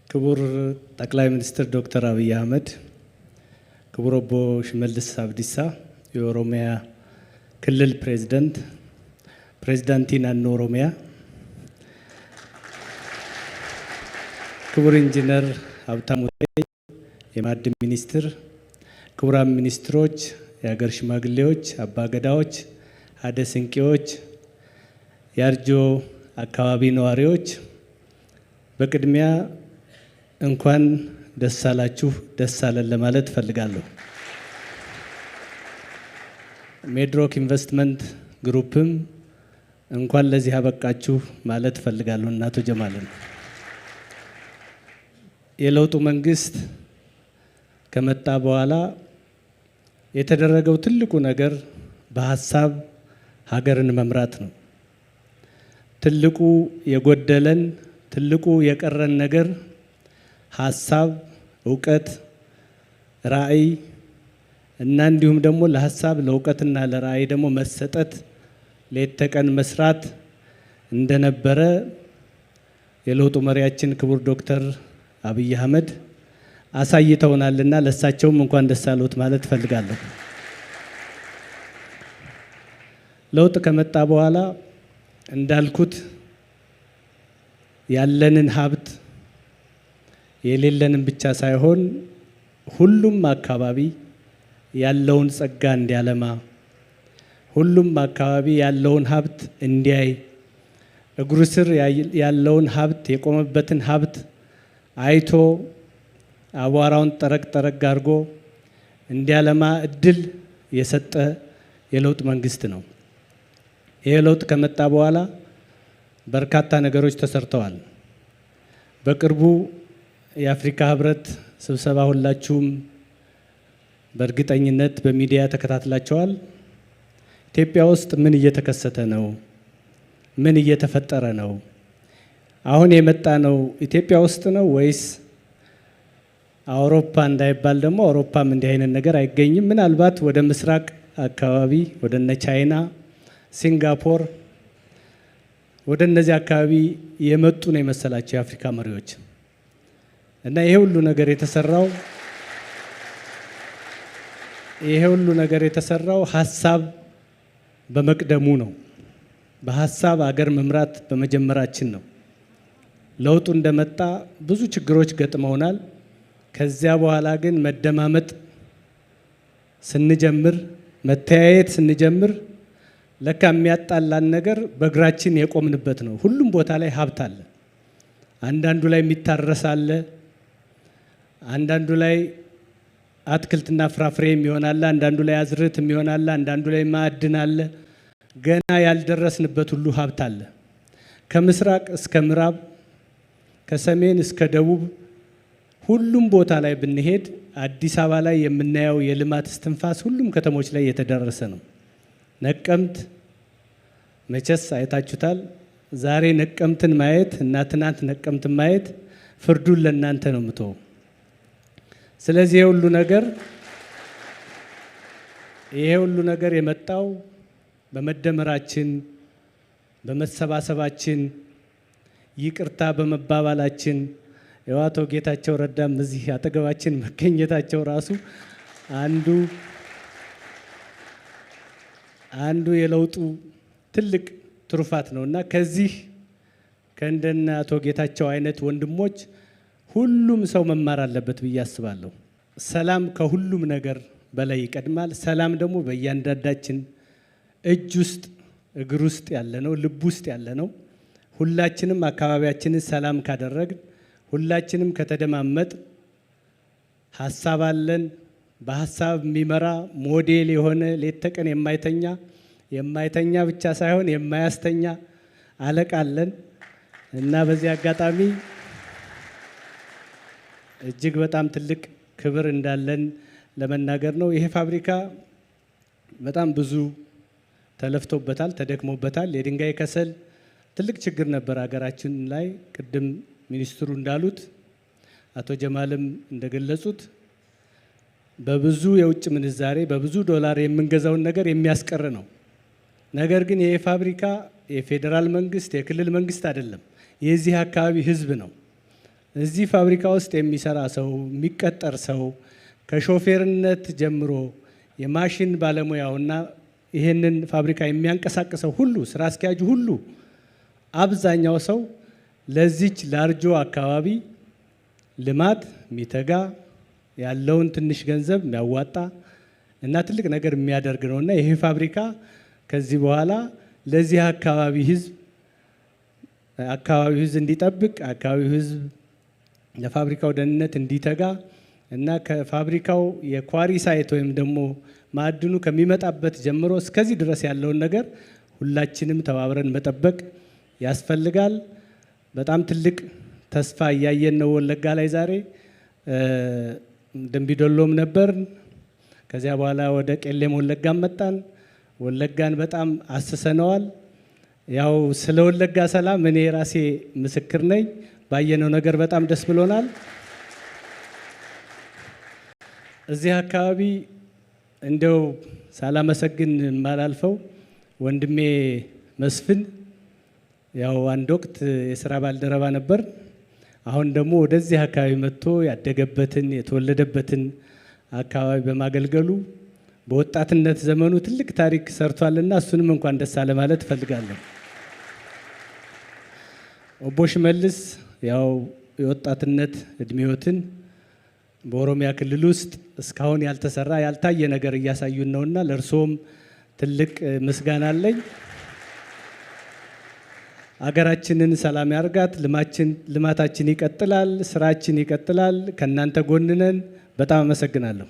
ክቡር ጠቅላይ ሚኒስትር ዶክተር አብይ አህመድ፣ ክቡር ኦቦ ሽመልስ አብዲሳ የኦሮሚያ ክልል ፕሬዝዳንት ናኖ ኦሮሚያ፣ ክቡር ኢንጂነር ሀብታሙ የማዕድን ሚኒስትር፣ ክቡራን ሚኒስትሮች፣ የሀገር ሽማግሌዎች፣ አባገዳዎች፣ ሀደ ስንቄዎች፣ የአርጆ አካባቢ ነዋሪዎች፣ በቅድሚያ እንኳን ደስ አላችሁ ደስ አለን ለማለት ፈልጋለሁ። ሜድሮክ ኢንቨስትመንት ግሩፕም እንኳን ለዚህ አበቃችሁ ማለት ፈልጋለሁ። እና አቶ ጀማልን የለውጡ መንግስት ከመጣ በኋላ የተደረገው ትልቁ ነገር በሀሳብ ሀገርን መምራት ነው። ትልቁ የጎደለን ትልቁ የቀረን ነገር ሀሳብ፣ እውቀት፣ ራዕይ እና እንዲሁም ደግሞ ለሀሳብ ለእውቀትና ለራዕይ ደግሞ መሰጠት ሌት ተቀን መስራት እንደነበረ የለውጡ መሪያችን ክቡር ዶክተር አብይ አህመድ አሳይተውናልና ለሳቸውም እንኳን ደስ አለዎት ማለት ፈልጋለሁ። ለውጥ ከመጣ በኋላ እንዳልኩት ያለንን ሀብት የሌለንን ብቻ ሳይሆን ሁሉም አካባቢ ያለውን ጸጋ እንዲያለማ፣ ሁሉም አካባቢ ያለውን ሀብት እንዲያይ፣ እግሩ ስር ያለውን ሀብት የቆመበትን ሀብት አይቶ አቧራውን ጠረግ አድርጎ እንዲያለማ እድል የሰጠ የለውጥ መንግስት ነው። ይሄ ለውጥ ከመጣ በኋላ በርካታ ነገሮች ተሰርተዋል። በቅርቡ የአፍሪካ ህብረት ስብሰባ ሁላችሁም በእርግጠኝነት በሚዲያ ተከታትላችኋል። ኢትዮጵያ ውስጥ ምን እየተከሰተ ነው? ምን እየተፈጠረ ነው? አሁን የመጣ ነው ኢትዮጵያ ውስጥ ነው ወይስ አውሮፓ እንዳይባል ደግሞ አውሮፓም እንዲህ አይነት ነገር አይገኝም። ምናልባት ወደ ምስራቅ አካባቢ ወደ እነ ቻይና፣ ሲንጋፖር ወደ እነዚህ አካባቢ የመጡ ነው የመሰላቸው የአፍሪካ መሪዎች እና ይሄ ሁሉ ነገር የተሰራው ሀሳብ በመቅደሙ ነው። በሀሳብ አገር መምራት በመጀመራችን ነው። ለውጡ እንደመጣ ብዙ ችግሮች ገጥመውናል። ከዚያ በኋላ ግን መደማመጥ ስንጀምር፣ መተያየት ስንጀምር ለካ የሚያጣላን ነገር በእግራችን የቆምንበት ነው። ሁሉም ቦታ ላይ ሀብት አለ። አንዳንዱ ላይ የሚታረስ አለ፣ አንዳንዱ ላይ አትክልትና ፍራፍሬ የሚሆን አለ፣ አንዳንዱ ላይ አዝርዕት የሚሆን አለ፣ አንዳንዱ ላይ ማዕድን አለ። ገና ያልደረስንበት ሁሉ ሀብት አለ። ከምስራቅ እስከ ምዕራብ፣ ከሰሜን እስከ ደቡብ ሁሉም ቦታ ላይ ብንሄድ አዲስ አበባ ላይ የምናየው የልማት እስትንፋስ ሁሉም ከተሞች ላይ የተደረሰ ነው። ነቀምት መቼስ አይታችሁታል። ዛሬ ነቀምትን ማየት እና ትናንት ነቀምትን ማየት ፍርዱን ለእናንተ ነው የምተወው። ስለዚህ ይሄ ሁሉ ነገር የመጣው በመደመራችን፣ በመሰባሰባችን፣ ይቅርታ በመባባላችን የአቶ ጌታቸው ረዳም እዚህ አጠገባችን መገኘታቸው ራሱ አንዱ የለውጡ ትልቅ ትሩፋት ነው እና ከዚህ ከእንደነ አቶ ጌታቸው አይነት ወንድሞች ሁሉም ሰው መማር አለበት ብዬ አስባለሁ። ሰላም ከሁሉም ነገር በላይ ይቀድማል። ሰላም ደግሞ በእያንዳንዳችን እጅ ውስጥ እግር ውስጥ ያለ ነው፣ ልብ ውስጥ ያለ ነው። ሁላችንም አካባቢያችንን ሰላም ካደረግን፣ ሁላችንም ከተደማመጥ፣ ሀሳብ አለን፣ በሀሳብ የሚመራ ሞዴል የሆነ ሌት ተቀን የማይተኛ ብቻ ሳይሆን የማያስተኛ አለቃ አለን እና በዚህ አጋጣሚ እጅግ በጣም ትልቅ ክብር እንዳለን ለመናገር ነው። ይሄ ፋብሪካ በጣም ብዙ ተለፍቶበታል፣ ተደክሞበታል። የድንጋይ ከሰል ትልቅ ችግር ነበር ሀገራችን ላይ። ቅድም ሚኒስትሩ እንዳሉት አቶ ጀማልም እንደገለጹት በብዙ የውጭ ምንዛሬ በብዙ ዶላር የምንገዛውን ነገር የሚያስቀር ነው። ነገር ግን ይሄ ፋብሪካ የፌዴራል መንግስት የክልል መንግስት አይደለም፣ የዚህ አካባቢ ህዝብ ነው። እዚህ ፋብሪካ ውስጥ የሚሰራ ሰው የሚቀጠር ሰው ከሾፌርነት ጀምሮ የማሽን ባለሙያውና ይሄንን ፋብሪካ የሚያንቀሳቅሰው ሁሉ ስራ አስኪያጁ ሁሉ አብዛኛው ሰው ለዚች ላርጆ አካባቢ ልማት የሚተጋ ያለውን ትንሽ ገንዘብ የሚያዋጣ እና ትልቅ ነገር የሚያደርግ ነውና ይሄ ፋብሪካ ከዚህ በኋላ ለዚህ አካባቢ ህዝብ እንዲጠብቅ አካባቢው ህዝብ ለፋብሪካው ደህንነት እንዲተጋ እና ከፋብሪካው የኳሪ ሳይት ወይም ደግሞ ማዕድኑ ከሚመጣበት ጀምሮ እስከዚህ ድረስ ያለውን ነገር ሁላችንም ተባብረን መጠበቅ ያስፈልጋል። በጣም ትልቅ ተስፋ እያየን ነው። ወለጋ ላይ ዛሬ ደምቢዶሎም ነበር። ከዚያ በኋላ ወደ ቄለም ወለጋም መጣን። ወለጋን በጣም አስሰነዋል። ያው ስለ ወለጋ ሰላም እኔ ራሴ ምስክር ነኝ። ባየነው ነገር በጣም ደስ ብሎናል። እዚህ አካባቢ እንደው ሳላመሰግን ማላልፈው ወንድሜ መስፍን ያው አንድ ወቅት የስራ ባልደረባ ነበር። አሁን ደግሞ ወደዚህ አካባቢ መጥቶ ያደገበትን የተወለደበትን አካባቢ በማገልገሉ በወጣትነት ዘመኑ ትልቅ ታሪክ ሰርቷልና እሱንም እንኳን ደስ አለ ማለት እፈልጋለሁ። ኦቦ ሽመልስ ያው የወጣትነት እድሜዎትን በኦሮሚያ ክልል ውስጥ እስካሁን ያልተሰራ ያልታየ ነገር እያሳዩን ነውና ለእርሶም ትልቅ ምስጋና አለኝ። አገራችንን ሰላም ያርጋት። ልማታችን ይቀጥላል፣ ስራችን ይቀጥላል። ከእናንተ ጎን ነን። በጣም አመሰግናለሁ።